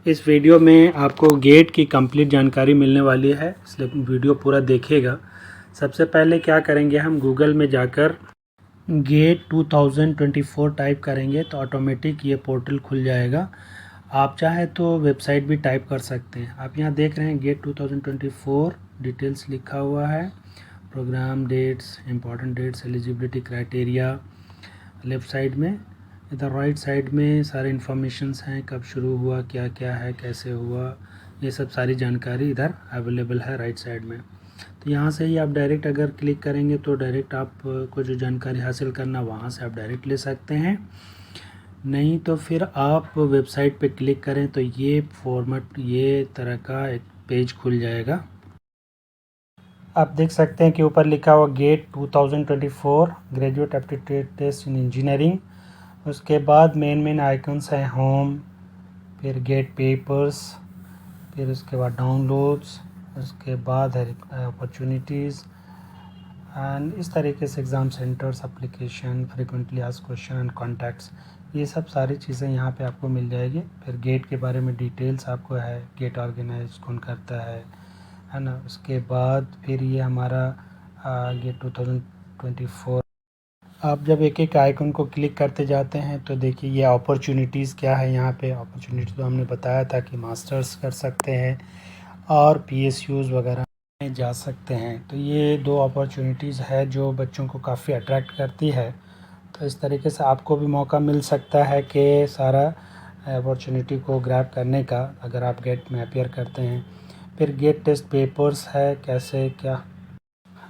इस वीडियो में आपको गेट की कंप्लीट जानकारी मिलने वाली है, इसलिए वीडियो पूरा देखिएगा। सबसे पहले क्या करेंगे, हम गूगल में जाकर गेट 2024 टाइप करेंगे तो ऑटोमेटिक ये पोर्टल खुल जाएगा। आप चाहे तो वेबसाइट भी टाइप कर सकते हैं। आप यहाँ देख रहे हैं गेट 2024 डिटेल्स लिखा हुआ है, programme dates, important dates, eligibility criteria. Left side में, इधर राइट साइड में सारे इन्फॉर्मेशंस हैं, कब शुरू हुआ, क्या क्या है, कैसे हुआ, ये सब सारी जानकारी इधर अवेलेबल है राइट साइड में। तो यहाँ से ही आप डायरेक्ट अगर क्लिक करेंगे तो डायरेक्ट आपको जो जानकारी हासिल करना वहाँ से आप डायरेक्ट ले सकते हैं। नहीं तो फिर आप वेबसाइट पे क्लिक करें तो ये फॉर्मेट, ये तरह का एक पेज खुल जाएगा। आप देख सकते हैं कि ऊपर लिखा हुआ GATE 2024 graduate aptitude test in engineering. उसके बाद मेन आइकन्स हैं होम, फिर गेट पेपर्स, फिर उसके बाद डाउनलोड्स, उसके बाद है अपॉर्चुनिटीज़ एंड इस तरीके से exam centres, application, frequently asked question and contacts, ये सब सारी चीज़ें यहाँ पे आपको मिल जाएगी। फिर गेट के बारे में डिटेल्स आपको है, गेट ऑर्गेनाइज कौन करता है ना। उसके बाद फिर ये हमारा गेट 2024। आप जब एक एक आइकन को क्लिक करते जाते हैं तो देखिए ये अपॉर्चुनिटीज़ क्या है। यहाँ पे अपॉर्चुनिटी तो हमने बताया था कि मास्टर्स कर सकते हैं और पीएसयूज़ वगैरह में जा सकते हैं। तो ये दो अपॉर्चुनिटीज़ है जो बच्चों को काफ़ी अट्रैक्ट करती है। तो इस तरीके से आपको भी मौका मिल सकता है कि सारा अपॉर्चुनिटी को ग्रैब करने का, अगर आप गेट में अपीयर करते हैं। फिर गेट टेस्ट पेपर्स है, कैसे क्या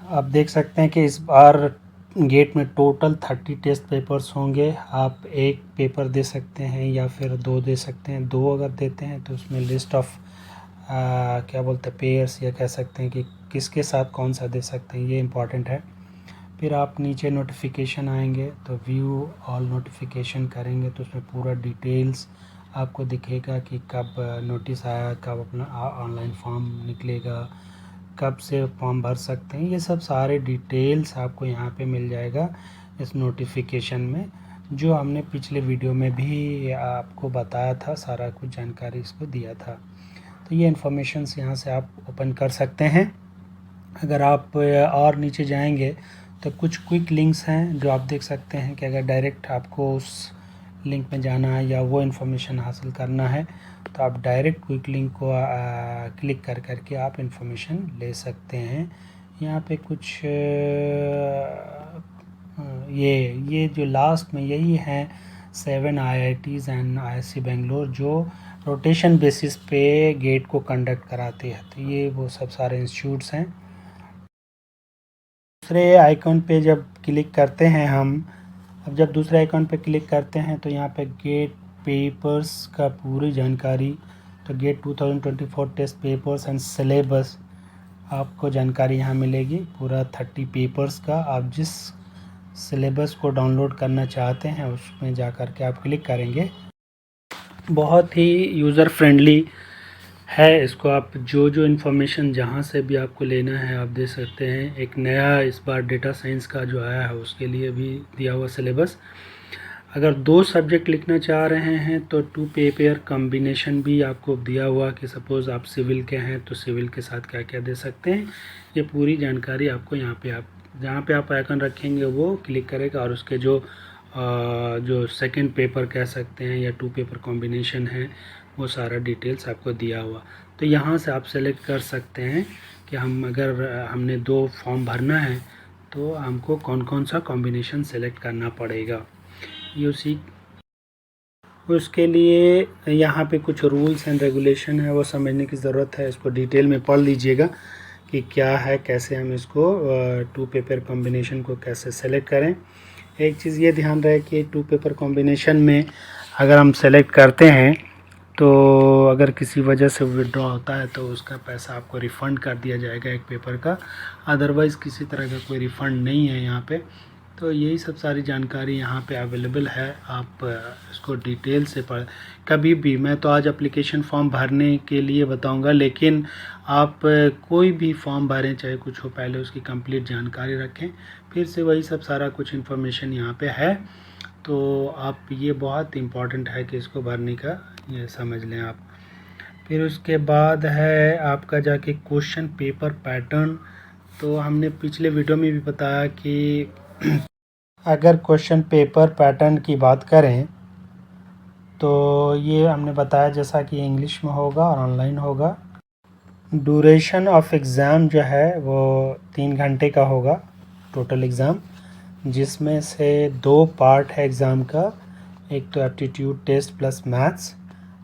आप देख सकते हैं कि इस बार गेट में टोटल 30 टेस्ट पेपर्स होंगे। आप एक पेपर दे सकते हैं या फिर 2 दे सकते हैं। 2 अगर देते हैं तो उसमें लिस्ट ऑफ क्या बोलते हैं पेयर्स, या कह सकते हैं कि किसके साथ कौन सा दे सकते हैं, ये इम्पॉर्टेंट है। फिर आप नीचे नोटिफिकेशन आएंगे तो व्यू ऑल नोटिफिकेशन करेंगे तो उसमें पूरा डिटेल्स आपको दिखेगा कि कब नोटिस आया, कब अपना ऑनलाइन फॉर्म निकलेगा, कब से फॉर्म भर सकते हैं। ये सब सारे डिटेल्स आपको यहाँ पे मिल जाएगा इस नोटिफिकेशन में, जो हमने पिछले वीडियो में भी आपको बताया था, सारा कुछ जानकारी इसको दिया था। तो ये इन्फॉर्मेशंस यहाँ से आप ओपन कर सकते हैं। अगर आप और नीचे जाएंगे तो कुछ क्विक लिंक्स हैं जो आप देख सकते हैं कि अगर डायरेक्ट आपको उस लिंक में जाना है या वो इन्फॉर्मेशन हासिल करना है तो आप डायरेक्ट क्विक लिंक को क्लिक कर करके आप इन्फॉर्मेशन ले सकते हैं। यहाँ पे कुछ ये जो लास्ट में यही हैं 7 IITs एंड IISc बेंगलोर जो रोटेशन बेसिस पे गेट को कंडक्ट कराते हैं। तो ये वो सब सारे इंस्टीट्यूट्स हैं। दूसरे आइकन पे जब क्लिक करते हैं अब जब दूसरे आइकन पे क्लिक करते हैं तो यहाँ पे गेट पेपर्स का पूरी जानकारी, तो GATE 2024 test papers and syllabus आपको जानकारी यहाँ मिलेगी, पूरा 30 पेपर्स का। आप जिस सिलेबस को डाउनलोड करना चाहते हैं उसमें जा कर के आप क्लिक करेंगे। बहुत ही यूज़र फ्रेंडली है, इसको आप जो इन्फॉर्मेशन जहाँ से भी आपको लेना है आप दे सकते हैं। एक नया इस बार डेटा साइंस का जो आया है उसके लिए भी दिया हुआ सिलेबस। अगर 2 सब्जेक्ट लिखना चाह रहे हैं तो 2 पेपर कॉम्बिनेशन भी आपको दिया हुआ कि सपोज़ आप सिविल के हैं तो सिविल के साथ क्या क्या दे सकते हैं। ये पूरी जानकारी आपको यहाँ पे आप जहाँ पे आप आइकन रखेंगे वो क्लिक करेगा और उसके जो सेकंड पेपर कह सकते हैं या 2 पेपर कॉम्बिनेशन है वो सारा डिटेल्स आपको दिया हुआ। तो यहाँ से आप सेलेक्ट कर सकते हैं कि अगर हमने 2 फॉर्म भरना है तो हमको कौन कौन सा कॉम्बिनेशन सेलेक्ट करना पड़ेगा। उसके लिए यहाँ पे कुछ रूल्स एंड रेगुलेशन है, वो समझने की ज़रूरत है। इसको डिटेल में पढ़ लीजिएगा कि क्या है, कैसे हम इसको 2 पेपर कॉम्बिनेशन को कैसे सेलेक्ट करें। एक चीज़ ये ध्यान रहे कि 2 पेपर कॉम्बिनेशन में अगर हम सेलेक्ट करते हैं तो अगर किसी वजह से विड्रॉ होता है तो उसका पैसा आपको रिफ़ंड कर दिया जाएगा एक पेपर का। अदरवाइज़ किसी तरह का कोई रिफ़ंड नहीं है यहाँ पे। तो यही सब सारी जानकारी यहाँ पे अवेलेबल है। आप इसको डिटेल से पढ़ कभी भी, मैं तो आज एप्लीकेशन फॉर्म भरने के लिए बताऊँगा, लेकिन आप कोई भी फॉर्म भरें चाहे कुछ हो, पहले उसकी कंप्लीट जानकारी रखें, फिर से वही सब सारा कुछ इन्फॉर्मेशन यहाँ पे है। तो आप ये बहुत इम्पॉर्टेंट है कि इसको भरने का ये समझ लें आप। फिर उसके बाद है आपका जाके क्वेश्चन पेपर पैटर्न। तो हमने पिछले वीडियो में भी बताया कि अगर क्वेश्चन पेपर पैटर्न की बात करें तो ये हमने बताया जैसा कि इंग्लिश में होगा और ऑनलाइन होगा। ड्यूरेशन ऑफ एग्ज़ाम जो है वो 3 घंटे का होगा टोटल एग्ज़ाम, जिसमें से 2 पार्ट है एग्ज़ाम का। एक तो एप्टीट्यूड टेस्ट प्लस मैथ्स,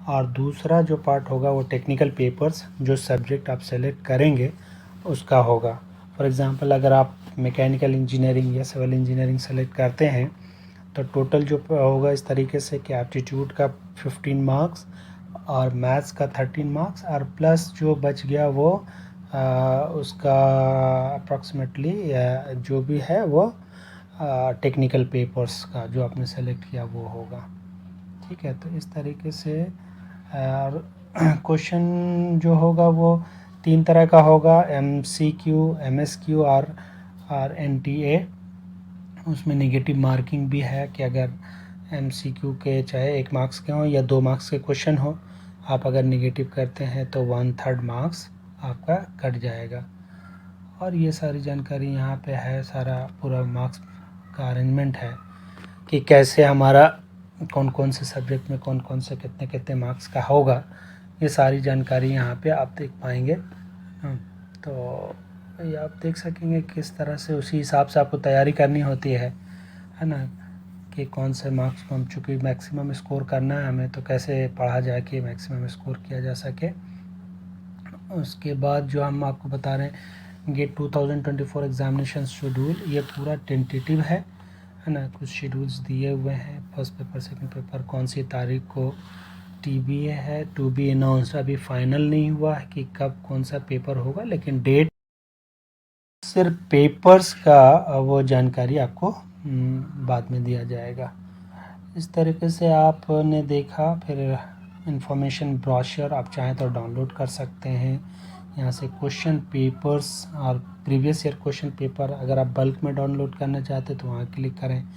और दूसरा जो पार्ट होगा वो टेक्निकल पेपर्स, जो सब्जेक्ट आप सेलेक्ट करेंगे उसका होगा। फॉर एग्ज़ाम्पल अगर आप मैकेनिकल इंजीनियरिंग या सिविल इंजीनियरिंग सेलेक्ट करते हैं तो टोटल जो होगा इस तरीके से कि एप्टीट्यूड का 15 मार्क्स और मैथ्स का 13 मार्क्स, और प्लस जो बच गया वो उसका अप्रॉक्सीमेटली जो भी है वो टेक्निकल पेपर्स का जो आपने सेलेक्ट किया वो होगा। ठीक है, तो इस तरीके से और क्वेश्चन जो होगा वो 3 तरह का होगा, MCQ, MSQ और NTA। उसमें नेगेटिव मार्किंग भी है कि अगर MCQ के चाहे 1 मार्क्स के हों या 2 मार्क्स के क्वेश्चन हो, आप अगर नेगेटिव करते हैं तो 1/3 मार्क्स आपका कट जाएगा। और ये सारी जानकारी यहाँ पे है, सारा पूरा मार्क्स का अरेंजमेंट है कि कैसे हमारा कौन कौन से सब्जेक्ट में कौन कौन से कितने कितने मार्क्स का होगा। ये सारी जानकारी यहाँ पे आप देख पाएंगे। तो ये आप देख सकेंगे किस तरह से उसी हिसाब से आपको तैयारी करनी होती है ना, कि कौन से मार्क्स को हम, चूँकि मैक्सिमम स्कोर करना है हमें, तो कैसे पढ़ा जाए कि मैक्सिमम स्कोर किया जा सके। उसके बाद जो हम आपको बता रहे हैं गेट 2024 एग्ज़ामिनेशन शेड्यूल, ये पूरा टेंटेटिव है ना। कुछ शेड्यूल्स दिए हुए हैं, फर्स्ट पेपर सेकंड पेपर कौन सी तारीख को, TBA है, टू बी अनाउंस्ड, अभी फाइनल नहीं हुआ है कि कब कौन सा पेपर होगा, लेकिन डेट सिर्फ पेपर्स का वो जानकारी आपको बाद में दिया जाएगा। इस तरीके से आपने देखा। फिर इंफॉर्मेशन ब्रोशर आप चाहें तो डाउनलोड कर सकते हैं यहाँ से। क्वेश्चन पेपर्स और प्रीवियस ईयर क्वेश्चन पेपर अगर आप बल्क में डाउनलोड करना चाहते हैं तो वहाँ क्लिक करें,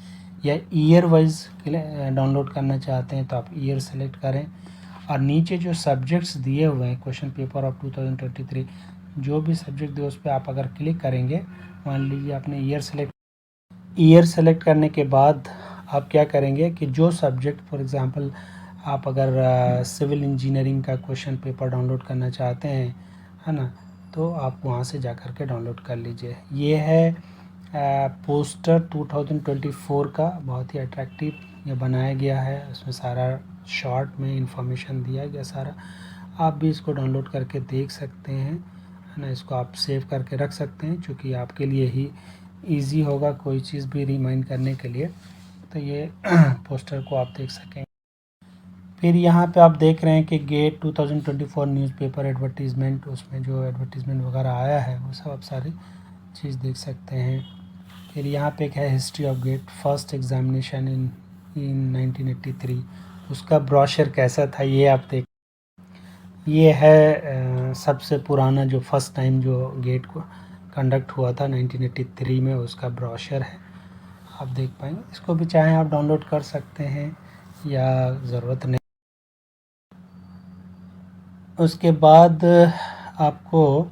या ईयर वाइज डाउनलोड करना चाहते हैं तो आप ईयर सेलेक्ट करें। और नीचे जो सब्जेक्ट्स दिए हुए हैं क्वेश्चन पेपर ऑफ 2023, जो भी सब्जेक्ट दिए उस पर आप अगर क्लिक करेंगे, मान लीजिए आपने ईयर सेलेक्ट करने के बाद आप क्या करेंगे कि जो सब्जेक्ट, फॉर एग्ज़ाम्पल आप अगर सिविल इंजीनियरिंग का क्वेश्चन पेपर डाउनलोड करना चाहते हैं, है ना, तो आप वहाँ से जा कर के डाउनलोड कर लीजिए। ये है पोस्टर 2024 का, बहुत ही अट्रैक्टिव ये बनाया गया है। उसमें सारा शॉर्ट में इंफॉर्मेशन दिया गया सारा। आप भी इसको डाउनलोड करके देख सकते हैं, है ना। इसको आप सेव करके रख सकते हैं, क्योंकि आपके लिए ही इजी होगा कोई चीज़ भी रिमाइंड करने के लिए। तो ये पोस्टर को आप देख सकेंगे। फिर यहाँ पे आप देख रहे हैं कि गेट 2024 न्यूज़पेपर एडवर्टीज़मेंट, उसमें जो एडवर्टीज़मेंट वगैरह आया है वो सब आप सारी चीज़ देख सकते हैं। फिर यहाँ पे एक है history of get first examination in 1983, उसका ब्रोशर कैसा था ये आप देख। ये है सबसे पुराना जो फर्स्ट टाइम जो गेट को कंडक्ट हुआ था 1983 में, उसका ब्रोशर है, आप देख पाएंगे। इसको भी चाहें आप डाउनलोड कर सकते हैं या ज़रूरत नहीं। उसके बाद आपको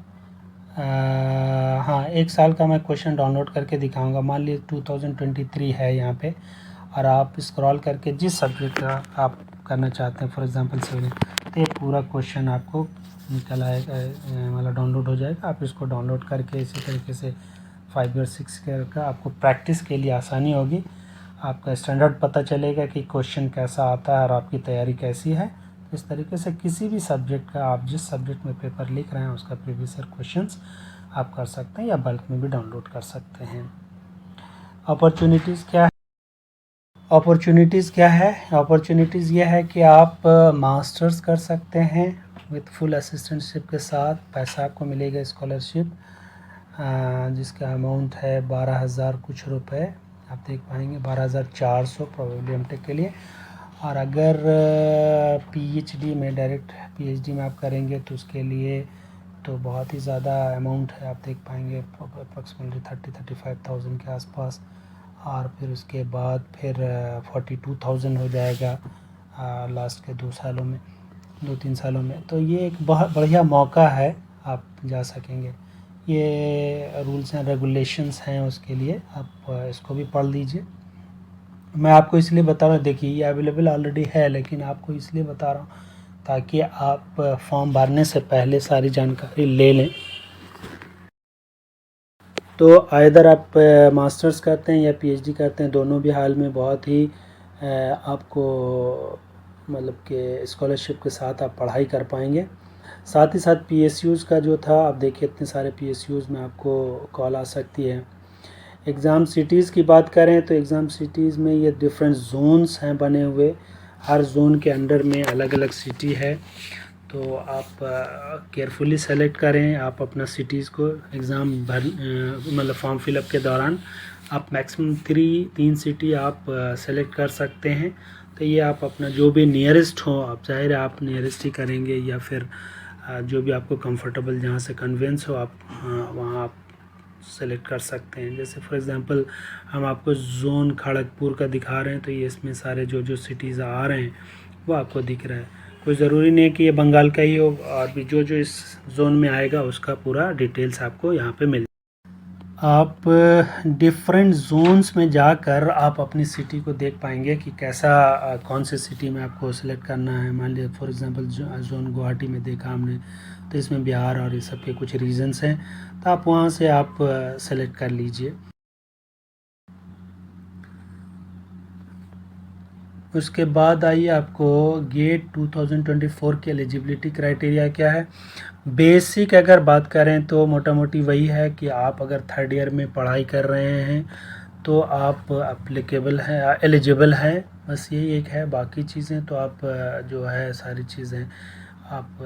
हाँ, 1 साल का मैं क्वेश्चन डाउनलोड करके दिखाऊंगा। मान लीजिए 2023 है यहाँ पे, और आप स्क्रॉल करके जिस सब्जेक्ट का आप करना चाहते हैं, फॉर एग्जांपल सिविल, तो ये पूरा क्वेश्चन आपको निकल आएगा, मतलब डाउनलोड हो जाएगा। आप इसको डाउनलोड करके इसी तरीके से 5 या 6 ईयर का आपको प्रैक्टिस के लिए आसानी होगी। आपका स्टैंडर्ड पता चलेगा कि क्वेश्चन कैसा आता है और आपकी तैयारी कैसी है। इस तरीके से किसी भी सब्जेक्ट का, आप जिस सब्जेक्ट में पेपर लिख रहे हैं उसका प्रीवियस ईयर क्वेश्चंस आप कर सकते हैं, या बल्क में भी डाउनलोड कर सकते हैं। अपॉर्चुनिटीज़ क्या है? अपॉर्चुनिटीज़ ये है कि आप मास्टर्स कर सकते हैं विथ फुल असिस्टेंटशिप के साथ। पैसा आपको मिलेगा स्कॉलरशिप, जिसका अमाउंट है 12,000 कुछ रुपए, आप देख पाएंगे 12,400 प्रोबेबली एमटेक के लिए। और अगर PhD में, डायरेक्ट PhD में आप करेंगे तो उसके लिए तो बहुत ही ज़्यादा अमाउंट है, आप देख पाएंगे अप्रॉक्सीमेटली 30-35,000 के आसपास। और फिर उसके बाद फिर 42,000 हो जाएगा लास्ट के 2 सालों में। 2-3 सालों में। तो ये एक बहुत बढ़िया मौका है, आप जा सकेंगे। ये रूल्स एंड रेगुलेशंस हैं, उसके लिए आप इसको भी पढ़ लीजिए। मैं आपको इसलिए बता रहा हूँ, देखिए ये अवेलेबल ऑलरेडी है, लेकिन आपको इसलिए बता रहा हूँ ताकि आप फॉर्म भरने से पहले सारी जानकारी ले लें। तो आइदर आप मास्टर्स करते हैं या पीएचडी करते हैं, दोनों भी हाल में बहुत ही आपको मतलब कि स्कॉलरशिप के साथ आप पढ़ाई कर पाएंगे। साथ ही साथ पीएसयूज़ का जो था, आप देखिए इतने सारे पीएसयूज़ में आपको कॉल आ सकती है। एग्ज़ाम सिटीज़ की बात करें तो एग्ज़ाम सिटीज़ में ये डिफरेंट जोन्स हैं बने हुए, हर जोन के अंडर में अलग अलग सिटी है। तो आप केयरफुली सेलेक्ट करें आप अपना सिटीज़ को। एग्ज़ाम भर मतलब फॉर्म फिलअप के दौरान आप मैक्सिमम 3 सिटी आप सेलेक्ट कर सकते हैं। तो ये आप अपना जो भी नियरेस्ट हो, आप ज़ाहिर है आप नियरेस्ट ही करेंगे, या फिर जो भी आपको कंफर्टेबल जहाँ से कन्वेंस हो आप वहाँ आप सेलेक्ट कर सकते हैं। जैसे फॉर एग्ज़ाम्पल हम आपको जोन खड़गपुर का दिखा रहे हैं, तो ये इसमें सारे जो जो सिटीज़ आ रहे हैं वो आपको दिख रहा है। कोई ज़रूरी नहीं है कि ये बंगाल का ही हो, और भी जो जो इस जोन में आएगा उसका पूरा डिटेल्स आपको यहाँ पे मिल। आप डिफरेंट जोन्स में जाकर आप अपनी सिटी को देख पाएंगे कि कैसा कौन से सिटी में आपको सेलेक्ट करना है। मान लीजिए फॉर एग्जांपल जोन गुवाहाटी में देखा हमने, तो इसमें बिहार और ये सब के कुछ रीजन्स हैं, तो आप वहाँ से आप सेलेक्ट कर लीजिए। उसके बाद आइए आपको गेट 2024 की एलिजिबिलिटी क्राइटेरिया क्या है। बेसिक अगर बात करें तो मोटा मोटी वही है कि आप अगर थर्ड ईयर में पढ़ाई कर रहे हैं तो आप अप्लीकेबल हैं, एलिजिबल हैं, बस यही एक है। बाकी चीज़ें तो आप जो है सारी चीज़ें आप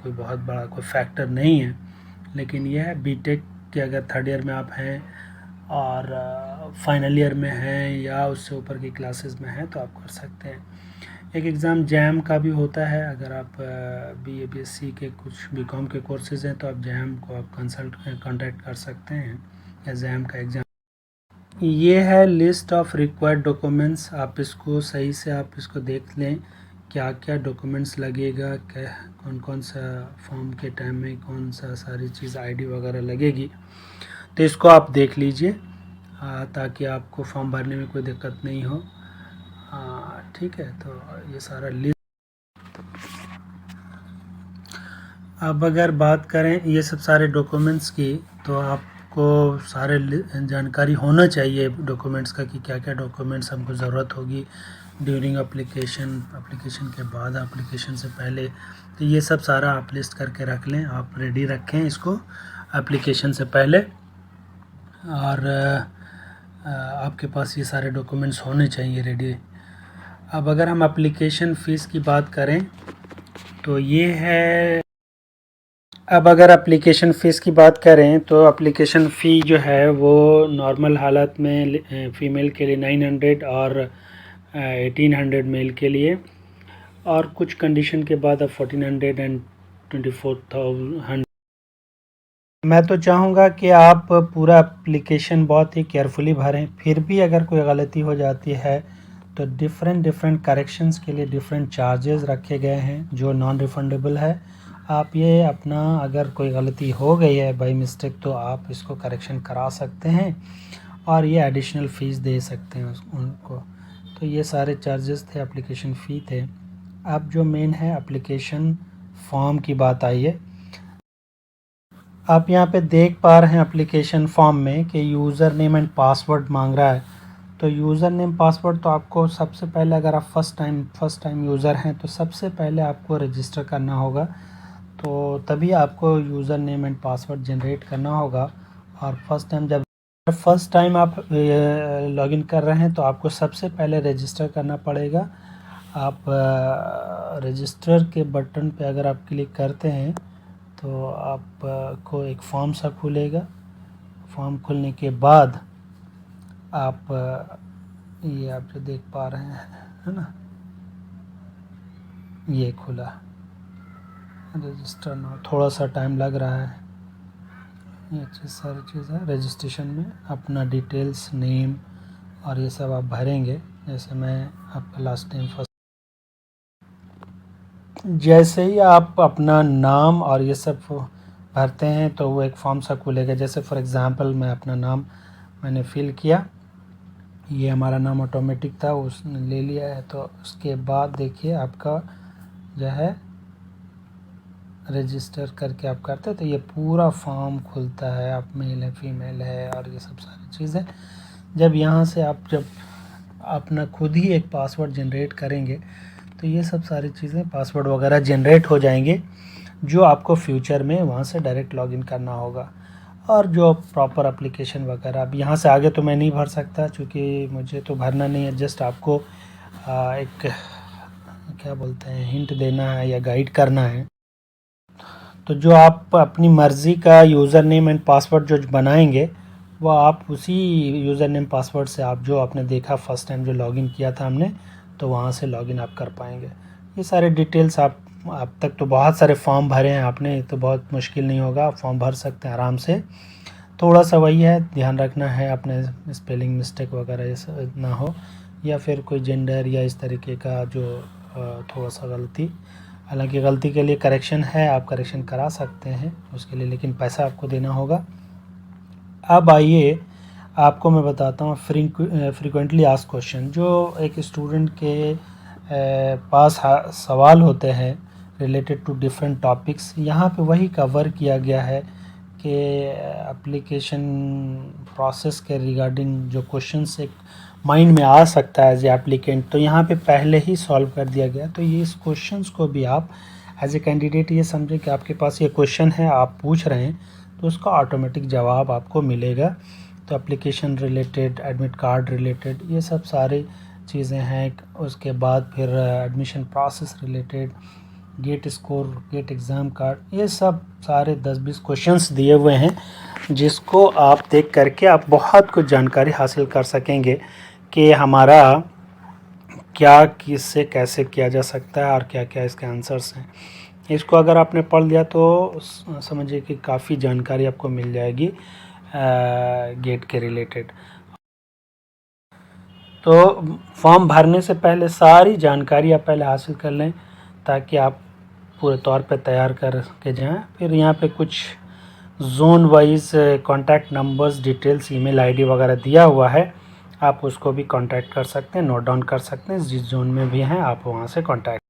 कोई बहुत बड़ा कोई फैक्टर नहीं है। लेकिन यह है बीटेक के अगर थर्ड ईयर में आप हैं और फाइनल ईयर में हैं या उससे ऊपर की क्लासेस में हैं तो आप कर सकते हैं। एक एग्ज़ाम जैम का भी होता है, अगर आप बीए बीएससी के कुछ बीकॉम के कोर्सेज़ हैं तो आप जैम को आप कांटेक्ट कर सकते हैं, या जैम का एग्ज़ाम। ये है लिस्ट ऑफ रिक्वायर्ड डॉक्यूमेंट्स, आप इसको सही से आप इसको देख लें क्या क्या डॉक्यूमेंट्स लगेगा, क्या कौन कौन सा फॉर्म के टाइम में कौन सा सारी चीज़ आईडी वगैरह लगेगी, तो इसको आप देख लीजिए ताकि आपको फॉर्म भरने में कोई दिक्कत नहीं हो। ठीक है, तो ये सारा लिस्ट। अब अगर बात करें ये सब सारे डॉक्यूमेंट्स की, तो आपको सारे जानकारी होना चाहिए डॉक्यूमेंट्स का कि क्या क्या डॉक्यूमेंट्स हमको ज़रूरत होगी ड्यूरिंग एप्लीकेशन के बाद, एप्लीकेशन से पहले। तो ये सब सारा आप लिस्ट करके रख लें, आप रेडी रखें इसको एप्लीकेशन से पहले, और आपके पास ये सारे डॉक्यूमेंट्स होने चाहिए रेडी। अब अगर हम एप्लीकेशन फ़ीस की बात करें तो ये है। अब अगर एप्लीकेशन फ़ीस की बात करें तो एप्लीकेशन फ़ी जो है वो नॉर्मल हालत में फ़ीमेल के लिए 900 और 1800 मेल के लिए, और कुछ कंडीशन के बाद अब 1400 एंड 24,000। मैं तो चाहूँगा कि आप पूरा एप्लीकेशन बहुत ही केयरफुली भरें। फिर भी अगर कोई गलती हो जाती है तो डिफरेंट करेक्शंस के लिए डिफरेंट चार्जेस रखे गए हैं जो नॉन रिफंडेबल है। आप ये अपना अगर कोई गलती हो गई है बाई मिस्टेक तो आप इसको करेक्शन करा सकते हैं और ये एडिशनल फ़ीस दे सकते हैं उनको। तो ये सारे चार्जेस थे, एप्लीकेशन फ़ी थे। अब जो मेन है एप्लीकेशन फॉर्म की बात आई है। आप यहाँ पे देख पा रहे हैं एप्लीकेशन फॉर्म में कि यूज़र नेम एंड पासवर्ड मांग रहा है। तो यूज़र नेम पासवर्ड तो आपको सबसे पहले, अगर आप फर्स्ट टाइम यूज़र हैं तो सबसे पहले आपको रजिस्टर करना होगा, तो तभी आपको user name and password generate करना होगा। और फर्स्ट टाइम आप लॉगिन कर रहे हैं तो आपको सबसे पहले रजिस्टर करना पड़ेगा। आप रजिस्टर के बटन पे अगर आप क्लिक करते हैं तो आपको एक फॉर्म सा खुलेगा। फॉर्म खुलने के बाद आप ये आप जो देख पा रहे हैं, है ना, ये खुला रजिस्टर नाउ। थोड़ा सा टाइम लग रहा है, ये सारी चीज़ है। रजिस्ट्रेशन में अपना डिटेल्स, नेम और ये सब आप भरेंगे। जैसे मैं आपका लास्ट नेम फर्स्ट, जैसे ही आप अपना नाम और ये सब भरते हैं तो वो एक फॉर्म सा खुलेगा। जैसे फॉर एग्ज़ाम्पल मैं अपना नाम मैंने फिल किया, ये हमारा नाम ऑटोमेटिक था, उसने ले लिया है। तो उसके बाद देखिए आपका जो है रजिस्टर करके आप करते हैं तो ये पूरा फॉर्म खुलता है, आप मेल है फीमेल है और ये सब सारी चीज़ें। जब यहाँ से आप जब अपना खुद ही एक पासवर्ड जनरेट करेंगे तो ये सब सारी चीज़ें पासवर्ड वगैरह जनरेट हो जाएंगे, जो आपको फ्यूचर में वहाँ से डायरेक्ट लॉगिन करना होगा। और जो प्रॉपर एप्लीकेशन वगैरह, अब यहाँ से आगे तो मैं नहीं भर सकता क्योंकि मुझे तो भरना नहीं है, जस्ट आपको एक क्या बोलते हैं हिंट देना है या गाइड करना है। तो जो आप अपनी मर्ज़ी का यूज़र नेम एंड पासवर्ड जो बनाएंगे वो आप उसी यूज़र नेम पासवर्ड से आप जो आपने देखा फर्स्ट टाइम जो लॉगिन किया था हमने, तो वहाँ से लॉगिन आप कर पाएंगे। ये सारे डिटेल्स आप अब तक तो बहुत सारे फॉर्म भरे हैं आपने, तो बहुत मुश्किल नहीं होगा, आप फॉर्म भर सकते हैं आराम से। थोड़ा सा वही है, ध्यान रखना है अपने स्पेलिंग मिस्टेक वगैरह ये सब ना हो, या फिर कोई जेंडर या इस तरीके का जो थोड़ा सा गलती। हालांकि गलती के लिए करेक्शन है, आप करेक्शन करा सकते हैं उसके लिए, लेकिन पैसा आपको देना होगा। अब आइए आपको मैं बताता हूँ फ्रीक्वेंटली आस्क्ड क्वेश्चन। जो एक स्टूडेंट के पास सवाल होते हैं रिलेटेड टू डिफरेंट टॉपिक्स, यहाँ पे वही कवर किया गया है कि एप्लीकेशन प्रोसेस के रिगार्डिंग जो क्वेश्चंस एक माइंड में आ सकता है एज ए एप्लीकेंट, तो यहाँ पे पहले ही सॉल्व कर दिया गया। तो ये इस क्वेश्चंस को भी आप एज ए कैंडिडेट ये समझें कि आपके पास ये क्वेश्चन है, आप पूछ रहे हैं, तो उसका ऑटोमेटिक जवाब आपको मिलेगा। तो application related, admit card related, ये सब सारी चीज़ें हैं। उसके बाद फिर admission process related, GATE score, GATE exam card, ये सब सारे 10-20 क्वेश्चंस दिए हुए हैं, जिसको आप देख करके आप बहुत कुछ जानकारी हासिल कर सकेंगे कि हमारा क्या किससे कैसे किया जा सकता है और क्या क्या इसके आंसर्स हैं। इसको अगर आपने पढ़ लिया तो समझिए कि काफ़ी जानकारी आपको मिल जाएगी गेट के रिलेटेड। तो फॉर्म भरने से पहले सारी जानकारी आप पहले हासिल कर लें ताकि आप पूरे तौर पे तैयार कर के जाएं। फिर यहाँ पे कुछ zone wise contact numbers, details, email ID वगैरह दिया हुआ है, आप उसको भी कांटेक्ट कर सकते हैं, नोट डाउन कर सकते हैं। जिस जोन में भी हैं आप वहाँ से कांटेक्ट